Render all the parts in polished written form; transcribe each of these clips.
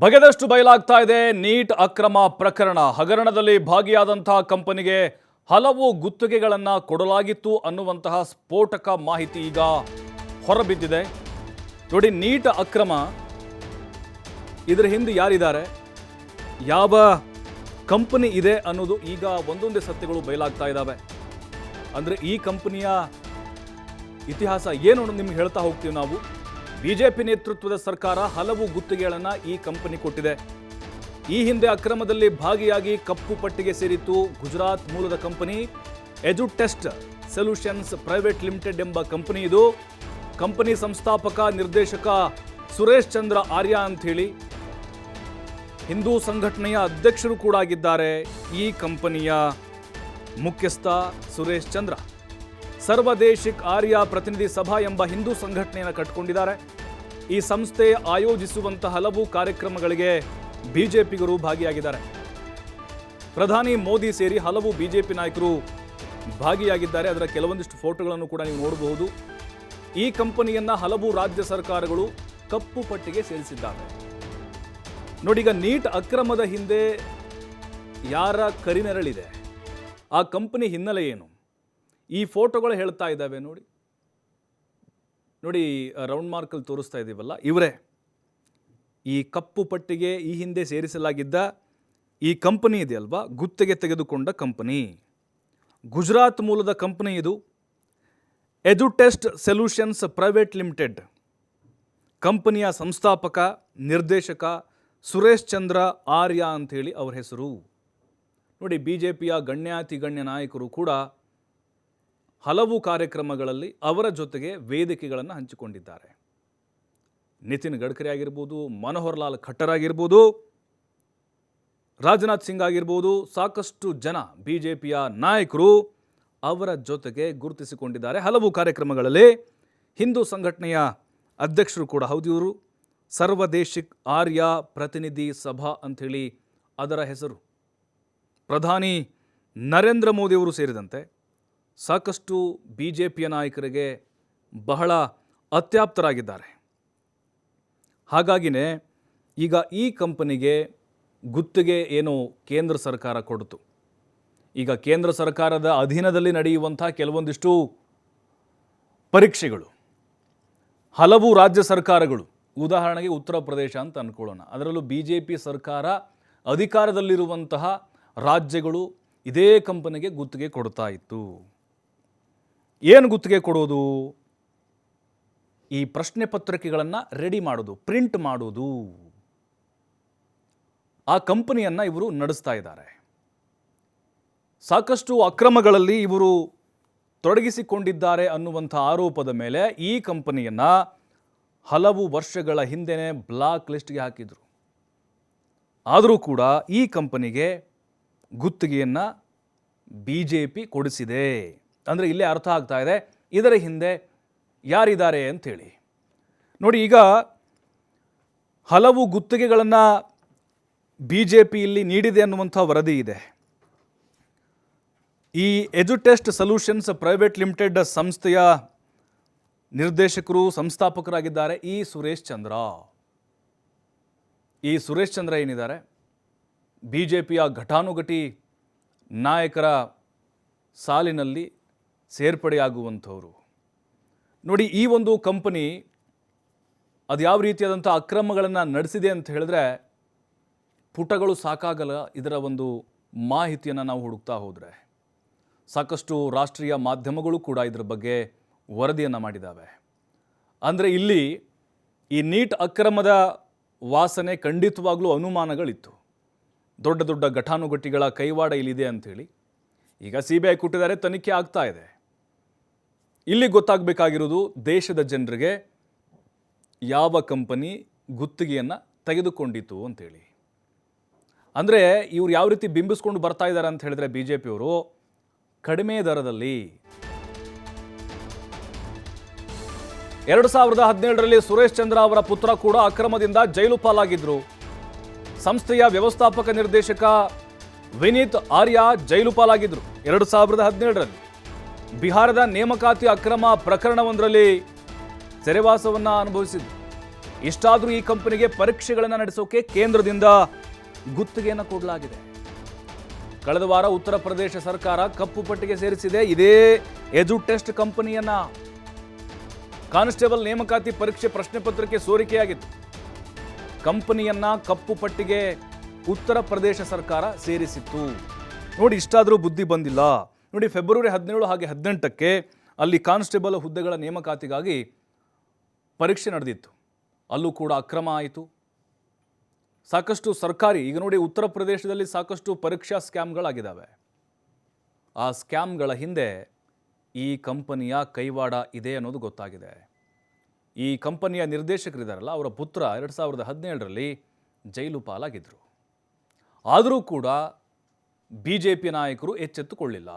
ಬಗೆದಷ್ಟು ಬಯಲಾಗ್ತಾ ಇದೆ ನೀಟ್ ಅಕ್ರಮ ಪ್ರಕರಣ. ಹಗರಣದಲ್ಲಿ ಭಾಗಿಯಾದಂತಹ ಕಂಪನಿಗೆ ಹಲವು ಗುತ್ತಿಗೆಗಳನ್ನು ಕೊಡಲಾಗಿತ್ತು ಅನ್ನುವಂತಹ ಸ್ಫೋಟಕ ಮಾಹಿತಿ ಈಗ ಹೊರಬಿದ್ದಿದೆ. ನೋಡಿ, ನೀಟ್ ಅಕ್ರಮ ಇದರ ಹಿಂದೆ ಯಾರಿದ್ದಾರೆ, ಯಾವ ಕಂಪನಿ ಇದೆ ಅನ್ನೋದು ಈಗ ಒಂದೊಂದೇ ಸತ್ಯಗಳು ಬಯಲಾಗ್ತಾ ಇದ್ದಾವೆ. ಅಂದರೆ ಈ ಕಂಪನಿಯ ಇತಿಹಾಸ ಏನು ಅನ್ನೋದು ನಿಮ್ಗೆ ಹೇಳ್ತಾ ಹೋಗ್ತೀವಿ ನಾವು. ಬಿಜೆಪಿ ನೇತೃತ್ವದ ಸರ್ಕಾರ ಹಲವು ಗುತ್ತಿಗೆಗಳನ್ನು ಈ ಕಂಪನಿ ಕೊಟ್ಟಿದೆ. ಈ ಹಿಂದೆ ಅಕ್ರಮದಲ್ಲಿ ಭಾಗಿಯಾಗಿ ಕಪ್ಪು ಪಟ್ಟಿಗೆ ಸೇರಿತ್ತು ಗುಜರಾತ್ ಮೂಲದ ಕಂಪನಿ ಎಜುಟೆಸ್ಟ್ ಸೊಲ್ಯೂಷನ್ಸ್ ಪ್ರೈವೇಟ್ ಲಿಮಿಟೆಡ್ ಎಂಬ ಕಂಪನಿ. ಇದು ಕಂಪನಿ ಸಂಸ್ಥಾಪಕ ನಿರ್ದೇಶಕ ಸುರೇಶ್ ಚಂದ್ರ ಆರ್ಯ ಅಂತ ಹೇಳಿ ಹಿಂದೂ ಸಂಘಟನೆಯ ಅಧ್ಯಕ್ಷರು ಕೂಡ ಆಗಿದ್ದಾರೆ. ಈ ಕಂಪನಿಯ ಮುಖ್ಯಸ್ಥ ಸುರೇಶ್ ಚಂದ್ರ ಸರ್ವದೇಶಿಕ್ ಆರ್ಯ ಪ್ರತಿನಿಧಿ ಸಭಾ ಎಂಬ ಹಿಂದೂ ಸಂಘಟನೆಯನ್ನು ಕಟ್ಟಿಕೊಂಡಿದ್ದಾರೆ. ಈ ಸಂಸ್ಥೆ ಆಯೋಜಿಸುವಂತಹ ಹಲವು ಕಾರ್ಯಕ್ರಮಗಳಿಗೆ ಬಿಜೆಪಿಗರು ಭಾಗಿಯಾಗಿದ್ದಾರೆ. ಪ್ರಧಾನಿ ಮೋದಿ ಸೇರಿ ಹಲವು ಬಿಜೆಪಿ ನಾಯಕರು ಭಾಗಿಯಾಗಿದ್ದಾರೆ. ಅದರ ಕೆಲವೊಂದಿಷ್ಟು ಫೋಟೋಗಳನ್ನು ಕೂಡ ನೀವು ನೋಡಬಹುದು. ಈ ಕಂಪನಿಯನ್ನ ಹಲವು ರಾಜ್ಯ ಸರ್ಕಾರಗಳು ಕಪ್ಪು ಪಟ್ಟಿಗೆ ಸೇರಿಸಿದ್ದಾರೆ. ನೋಡಿ, ಈಗ ನೀಟ್ ಅಕ್ರಮದ ಹಿಂದೆ ಯಾರ ಕರಿನೆರಳಿದೆ, ಆ ಕಂಪನಿ ಹಿನ್ನೆಲೆ ಏನು, ಈ ಫೋಟೋಗಳು ಹೇಳ್ತಾ ಇದ್ದಾವೆ. ನೋಡಿ, ರೌಂಡ್ ಮಾರ್ಕಲ್ಲಿ ತೋರಿಸ್ತಾ ಇದ್ದೀವಲ್ಲ, ಇವರೇ ಈ ಕಪ್ಪು ಪಟ್ಟಿಗೆ ಈ ಹಿಂದೆ ಸೇರಿಸಲಾಗಿದ್ದ ಈ ಕಂಪನಿ ಇದೆಯಲ್ವಾ, ಗುತ್ತಿಗೆ ತೆಗೆದುಕೊಂಡ ಕಂಪನಿ. ಗುಜರಾತ್ ಮೂಲದ ಕಂಪನಿ ಇದು. ಎಜುಟೆಸ್ಟ್ ಸೊಲ್ಯೂಷನ್ಸ್ ಪ್ರೈವೇಟ್ ಲಿಮಿಟೆಡ್ ಕಂಪನಿಯ ಸಂಸ್ಥಾಪಕ ನಿರ್ದೇಶಕ ಸುರೇಶ್ ಚಂದ್ರ ಆರ್ಯ ಅಂಥೇಳಿ ಅವರ ಹೆಸರು. ನೋಡಿ, ಬಿಜೆಪಿಯ ಗಣ್ಯಾತಿ ಗಣ್ಯ ನಾಯಕರು ಕೂಡ ಹಲವು ಕಾರ್ಯಕ್ರಮಗಳಲ್ಲಿ ಅವರ ಜೊತೆಗೆ ವೇದಿಕೆಗಳನ್ನು ಹಂಚಿಕೊಂಡಿದ್ದಾರೆ. ನಿತಿನ್ ಗಡ್ಕರಿ ಆಗಿರ್ಬೋದು, ಮನೋಹರ್ ಲಾಲ್ ಖಟ್ಟರ್ ಆಗಿರ್ಬೋದು, ರಾಜನಾಥ್ ಸಿಂಗ್ ಆಗಿರ್ಬೋದು, ಸಾಕಷ್ಟು ಜನ ಬಿಜೆಪಿಯ ನಾಯಕರು ಅವರ ಜೊತೆಗೆ ಗುರುತಿಸಿಕೊಂಡಿದ್ದಾರೆ ಹಲವು ಕಾರ್ಯಕ್ರಮಗಳಲ್ಲಿ. ಹಿಂದೂ ಸಂಘಟನೆಯ ಅಧ್ಯಕ್ಷರು ಕೂಡ ಹೌದು. ಇವರು ಸರ್ವದೇಶಿಕ್ ಆರ್ಯ ಪ್ರತಿನಿಧಿ ಸಭಾ ಅಂಥೇಳಿ ಅದರ ಹೆಸರು. ಪ್ರಧಾನಿ ನರೇಂದ್ರ ಮೋದಿಯವರು ಸೇರಿದಂತೆ ಸಾಕಷ್ಟು ಬಿಜೆಪಿಯ ನಾಯಕರಿಗೆ ಬಹಳ ಅತ್ಯಾಪ್ತರಾಗಿದ್ದಾರೆ. ಹಾಗಾಗಿನೇ ಈಗ ಈ ಕಂಪನಿಗೆ ಗುತ್ತಿಗೆ ಏನು ಕೇಂದ್ರ ಸರ್ಕಾರ ಕೊಡ್ತು. ಈಗ ಕೇಂದ್ರ ಸರ್ಕಾರದ ಅಧೀನದಲ್ಲಿ ನಡೆಯುವಂಥ ಕೆಲವೊಂದಿಷ್ಟು ಪರೀಕ್ಷೆಗಳು ಹಲವು ರಾಜ್ಯ ಸರ್ಕಾರಗಳು, ಉದಾಹರಣೆಗೆ ಉತ್ತರ ಪ್ರದೇಶ ಅಂತ ಅಂದ್ಕೊಳ್ಳೋಣ, ಅದರಲ್ಲೂ ಬಿಜೆಪಿ ಸರ್ಕಾರ ಅಧಿಕಾರದಲ್ಲಿರುವಂತಹ ರಾಜ್ಯಗಳು ಇದೇ ಕಂಪನಿಗೆ ಗುತ್ತಿಗೆ ಕೊಡ್ತಾ ಇತ್ತು. ಏನು ಗುತ್ತಿಗೆ ಕೊಡೋದು? ಈ ಪ್ರಶ್ನೆ ಪತ್ರಿಕೆಗಳನ್ನು ರೆಡಿ ಮಾಡೋದು, ಪ್ರಿಂಟ್ ಮಾಡೋದು. ಆ ಕಂಪನಿಯನ್ನು ಇವರು ನಡೆಸ್ತಾ ಇದ್ದಾರೆ. ಸಾಕಷ್ಟು ಅಕ್ರಮಗಳಲ್ಲಿ ಇವರು ತೊಡಗಿಸಿಕೊಂಡಿದ್ದಾರೆ ಅನ್ನುವಂಥ ಆರೋಪದ ಮೇಲೆ ಈ ಕಂಪನಿಯನ್ನು ಹಲವು ವರ್ಷಗಳ ಹಿಂದೆನೇ ಬ್ಲಾಕ್ ಲಿಸ್ಟ್ಗೆ ಹಾಕಿದರು. ಆದರೂ ಕೂಡ ಈ ಕಂಪನಿಗೆ ಗುತ್ತಿಗೆಯನ್ನು ಬಿಜೆಪಿ ಕೊಡಿಸಿದೆ. ಅಂದರೆ ಇಲ್ಲೇ ಅರ್ಥ ಆಗ್ತಾ ಇದೆ ಇದರ ಹಿಂದೆ ಯಾರಿದ್ದಾರೆ ಅಂಥೇಳಿ. ನೋಡಿ, ಈಗ ಹಲವು ಗುತ್ತಿಗೆಗಳನ್ನು ಬಿಜೆಪಿ ಇಲ್ಲಿ ನೀಡಿದೆ ಅನ್ನುವಂಥ ವರದಿ ಇದೆ. ಈ ಎಜುಟೆಸ್ಟ್ ಸೊಲ್ಯೂಷನ್ಸ್ ಪ್ರೈವೇಟ್ ಲಿಮಿಟೆಡ್ ಸಂಸ್ಥೆಯ ನಿರ್ದೇಶಕರು ಸಂಸ್ಥಾಪಕರಾಗಿದ್ದಾರೆ ಈ ಸುರೇಶ್ ಚಂದ್ರ. ಈ ಸುರೇಶ್ ಚಂದ್ರ ಏನಿದ್ದಾರೆ, ಬಿಜೆಪಿಯ ಘಟಾನುಘಟಿ ನಾಯಕರ ಸಾಲಿನಲ್ಲಿ ಸೇರ್ಪಡೆಯಾಗುವಂಥವರು. ನೋಡಿ, ಈ ಒಂದು ಕಂಪನಿ ಅದು ಯಾವ ರೀತಿಯಾದಂಥ ಅಕ್ರಮಗಳನ್ನು ನಡೆಸಿದೆ ಅಂತ ಹೇಳಿದ್ರೆ ಪುಟಗಳು ಸಾಕಾಗಲ್ಲ. ಇದರ ಒಂದು ಮಾಹಿತಿಯನ್ನು ನಾವು ಹುಡುಕ್ತಾ ಹೋದರೆ ಸಾಕಷ್ಟು ರಾಷ್ಟ್ರೀಯ ಮಾಧ್ಯಮಗಳು ಕೂಡ ಇದರ ಬಗ್ಗೆ ವರದಿಯನ್ನು ಮಾಡಿದ್ದಾವೆ. ಅಂದರೆ ಇಲ್ಲಿ ಈ ನೀಟ್ ಅಕ್ರಮದ ವಾಸನೆ ಖಂಡಿತವಾಗ್ಲೂ ಅನುಮಾನಗಳಿತ್ತು. ದೊಡ್ಡ ದೊಡ್ಡ ಘಟಾನುಘಟಿಗಳ ಕೈವಾಡ ಇಲ್ಲಿದೆ ಅಂಥೇಳಿ ಈಗ CBI ಕೊಟ್ಟಿದ್ದಾರೆ, ತನಿಖೆ ಆಗ್ತಾ ಇದೆ. ಇಲ್ಲಿ ಗೊತ್ತಾಗಬೇಕಾಗಿರೋದು ದೇಶದ ಜನರಿಗೆ ಯಾವ ಕಂಪನಿ ಗುತ್ತಿಗೆಯನ್ನು ತೆಗೆದುಕೊಂಡಿತು ಅಂತೇಳಿ. ಅಂದರೆ ಇವ್ರು ಯಾವ ರೀತಿ ಬಿಂಬಿಸ್ಕೊಂಡು ಬರ್ತಾ ಇದ್ದಾರೆ ಅಂತ ಹೇಳಿದ್ರೆ ಬಿಜೆಪಿಯವರು ಕಡಿಮೆ ದರದಲ್ಲಿ 2017ರಲ್ಲಿ ಸುರೇಶ್ ಚಂದ್ರ ಅವರ ಪುತ್ರ ಕೂಡ ಅಕ್ರಮದಿಂದ ಜೈಲು ಪಾಲಾಗಿದ್ರು. ಸಂಸ್ಥೆಯ ವ್ಯವಸ್ಥಾಪಕ ನಿರ್ದೇಶಕ ವಿನೀತ್ ಆರ್ಯ ಜೈಲು ಪಾಲಾಗಿದ್ರು 2017ರಲ್ಲಿ. ಬಿಹಾರದ ನೇಮಕಾತಿ ಅಕ್ರಮ ಪ್ರಕರಣವೊಂದರಲ್ಲಿ ಸೆರೆವಾಸವನ್ನು ಅನುಭವಿಸಿದ್ರು. ಇಷ್ಟಾದರೂ ಈ ಕಂಪನಿಗೆ ಪರೀಕ್ಷೆಗಳನ್ನು ನಡೆಸೋಕೆ ಕೇಂದ್ರದಿಂದ ಗುತ್ತಿಗೆಯನ್ನು ಕೊಡಲಾಗಿದೆ. ಕಳೆದ ವಾರ ಉತ್ತರ ಪ್ರದೇಶ ಸರ್ಕಾರ ಕಪ್ಪು ಪಟ್ಟಿಗೆ ಸೇರಿಸಿದೆ ಇದೇ ಎಜುಟೆಸ್ಟ್ ಕಂಪನಿಯನ್ನ. ಕಾನ್ಸ್ಟೇಬಲ್ ನೇಮಕಾತಿ ಪರೀಕ್ಷೆ ಪ್ರಶ್ನೆ ಪತ್ರಿಕೆ ಸೋರಿಕೆಯಾಗಿತ್ತು. ಕಂಪನಿಯನ್ನ ಕಪ್ಪು ಪಟ್ಟಿಗೆ ಉತ್ತರ ಪ್ರದೇಶ ಸರ್ಕಾರ ಸೇರಿಸಿತ್ತು. ನೋಡಿ, ಇಷ್ಟಾದರೂ ಬುದ್ಧಿ ಬಂದಿಲ್ಲ. ನೋಡಿ, ಫೆಬ್ರವರಿ 17 ಹಾಗೆ 18ಕ್ಕೆ ಅಲ್ಲಿ ಕಾನ್ಸ್ಟೇಬಲ್ ಹುದ್ದೆಗಳ ನೇಮಕಾತಿಗಾಗಿ ಪರೀಕ್ಷೆ ನಡೆದಿತ್ತು. ಅಲ್ಲೂ ಕೂಡ ಅಕ್ರಮ ಆಯಿತು. ಸಾಕಷ್ಟು ಸರ್ಕಾರಿ, ಈಗ ನೋಡಿ ಉತ್ತರ ಪ್ರದೇಶದಲ್ಲಿ ಸಾಕಷ್ಟು ಪರೀಕ್ಷಾ ಸ್ಕ್ಯಾಮ್ಗಳಾಗಿದ್ದಾವೆ. ಆ ಸ್ಕ್ಯಾಮ್ಗಳ ಹಿಂದೆ ಈ ಕಂಪನಿಯ ಕೈವಾಡ ಇದೆ ಅನ್ನೋದು ಗೊತ್ತಾಗಿದೆ. ಈ ಕಂಪನಿಯ ನಿರ್ದೇಶಕರಿದ್ದಾರಲ್ಲ, ಅವರ ಪುತ್ರ 2017ರಲ್ಲಿ ಜೈಲು ಪಾಲಾಗಿದ್ದರು. ಆದರೂ ಕೂಡ BJP ನಾಯಕರು ಎಚ್ಚೆತ್ತುಕೊಳ್ಳಿಲ್ಲ.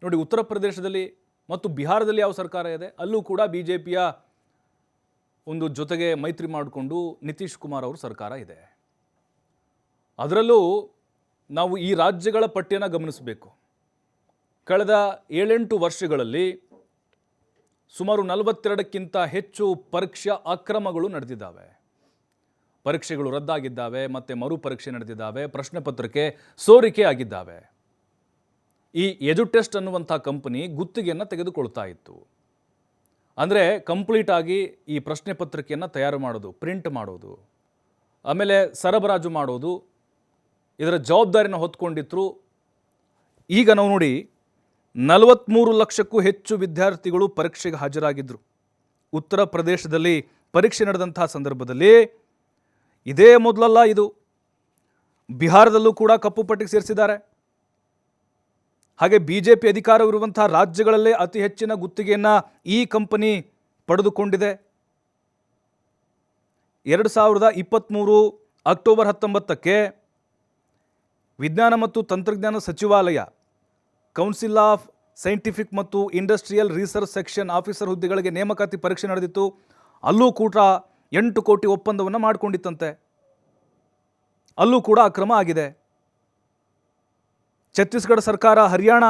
ನೋಡಿ, ಉತ್ತರ ಪ್ರದೇಶದಲ್ಲಿ ಮತ್ತು ಬಿಹಾರದಲ್ಲಿ ಯಾವ ಸರ್ಕಾರ ಇದೆ, ಅಲ್ಲೂ ಕೂಡ BJPಯ ಒಂದು ಜೊತೆಗೆ ಮೈತ್ರಿ ಮಾಡಿಕೊಂಡು ನಿತೀಶ್ ಕುಮಾರ್ ಅವರು ಸರ್ಕಾರ ಇದೆ. ಅದರಲ್ಲೂ ನಾವು ಈ ರಾಜ್ಯಗಳ ಪಟ್ಟಿಯನ್ನು ಗಮನಿಸಬೇಕು. ಕಳೆದ 7-8 ವರ್ಷಗಳಲ್ಲಿ ಸುಮಾರು 42ಕ್ಕಿಂತ ಹೆಚ್ಚು ಪರೀಕ್ಷಾ ಅಕ್ರಮಗಳು ನಡೆದಿದ್ದಾವೆ. ಪರೀಕ್ಷೆಗಳು ರದ್ದಾಗಿದ್ದಾವೆ, ಮತ್ತು ಮರುಪರೀಕ್ಷೆ ನಡೆದಿದ್ದಾವೆ, ಪ್ರಶ್ನೆ ಪತ್ರಿಕೆ ಸೋರಿಕೆ ಆಗಿದ್ದಾವೆ. ಈ ಎಜುಟೆಸ್ಟ್ ಅನ್ನುವಂಥ ಕಂಪನಿ ಗುತ್ತಿಗೆಯನ್ನು ತೆಗೆದುಕೊಳ್ತಾ ಇತ್ತು. ಅಂದರೆ ಕಂಪ್ಲೀಟ್ ಆಗಿ ಈ ಪ್ರಶ್ನೆ ಪತ್ರಿಕೆಯನ್ನು ತಯಾರು ಮಾಡೋದು, ಪ್ರಿಂಟ್ ಮಾಡೋದು, ಆಮೇಲೆ ಸರಬರಾಜು ಮಾಡೋದು, ಇದರ ಜವಾಬ್ದಾರಿನ ಹೊತ್ಕೊಂಡಿದ್ರು. ಈಗ ನಾವು ನೋಡಿ 43 ಲಕ್ಷಕ್ಕೂ ಹೆಚ್ಚು ವಿದ್ಯಾರ್ಥಿಗಳು ಪರೀಕ್ಷೆಗೆ ಹಾಜರಾಗಿದ್ದರು. ಉತ್ತರ ಪ್ರದೇಶದಲ್ಲಿ ಪರೀಕ್ಷೆ ನಡೆದಂಥ ಸಂದರ್ಭದಲ್ಲಿ ಇದೇ ಮೊದಲಲ್ಲ ಇದು. ಬಿಹಾರದಲ್ಲೂ ಕೂಡ ಕಪ್ಪು ಪಟ್ಟಿಗೆ ಸೇರಿಸಿದ್ದಾರೆ. ಹಾಗೆ BJP ಅಧಿಕಾರವಿರುವಂಥ ರಾಜ್ಯಗಳಲ್ಲೇ ಅತಿ ಹೆಚ್ಚಿನ ಗುತ್ತಿಗೆಯನ್ನು ಈ ಕಂಪನಿ ಪಡೆದುಕೊಂಡಿದೆ. 2023 ಅಕ್ಟೋಬರ್ 19ಕ್ಕೆ ವಿಜ್ಞಾನ ಮತ್ತು ತಂತ್ರಜ್ಞಾನ ಸಚಿವಾಲಯ ಕೌನ್ಸಿಲ್ ಆಫ್ ಸೈಂಟಿಫಿಕ್ ಮತ್ತು ಇಂಡಸ್ಟ್ರಿಯಲ್ ರಿಸರ್ಚ್ ಸೆಕ್ಷನ್ ಆಫೀಸರ್ ಹುದ್ದೆಗಳಿಗೆ ನೇಮಕಾತಿ ಪರೀಕ್ಷೆ ನಡೆದಿತ್ತು. ಅಲ್ಲೂ ಕೂಡ 8 ಕೋಟಿ ಒಪ್ಪಂದವನ್ನು ಮಾಡಿಕೊಂಡಿತ್ತಂತೆ. ಅಲ್ಲೂ ಕೂಡ ಅಕ್ರಮ ಆಗಿದೆ. ಛತ್ತೀಸ್ಗಢ ಸರ್ಕಾರ, ಹರಿಯಾಣ,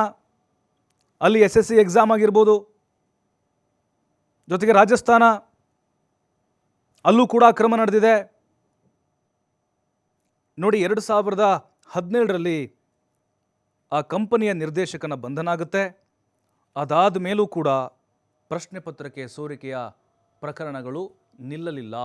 ಅಲ್ಲಿ SSC ಎಕ್ಸಾಮ್ ಆಗಿರ್ಬೋದು, ಜೊತೆಗೆ ರಾಜಸ್ಥಾನ, ಅಲ್ಲೂ ಕೂಡ ಅಕ್ರಮ ನಡೆದಿದೆ. ನೋಡಿ, 2017ರಲ್ಲಿ ಆ ಕಂಪನಿಯ ನಿರ್ದೇಶಕನ ಬಂಧನ ಆಗುತ್ತೆ. ಅದಾದ ಮೇಲೂ ಕೂಡ ಪ್ರಶ್ನೆ ಪತ್ರಿಕೆ ಸೋರಿಕೆಯ ಪ್ರಕರಣಗಳು ನಿಲ್ಲಲಿಲ್ಲ.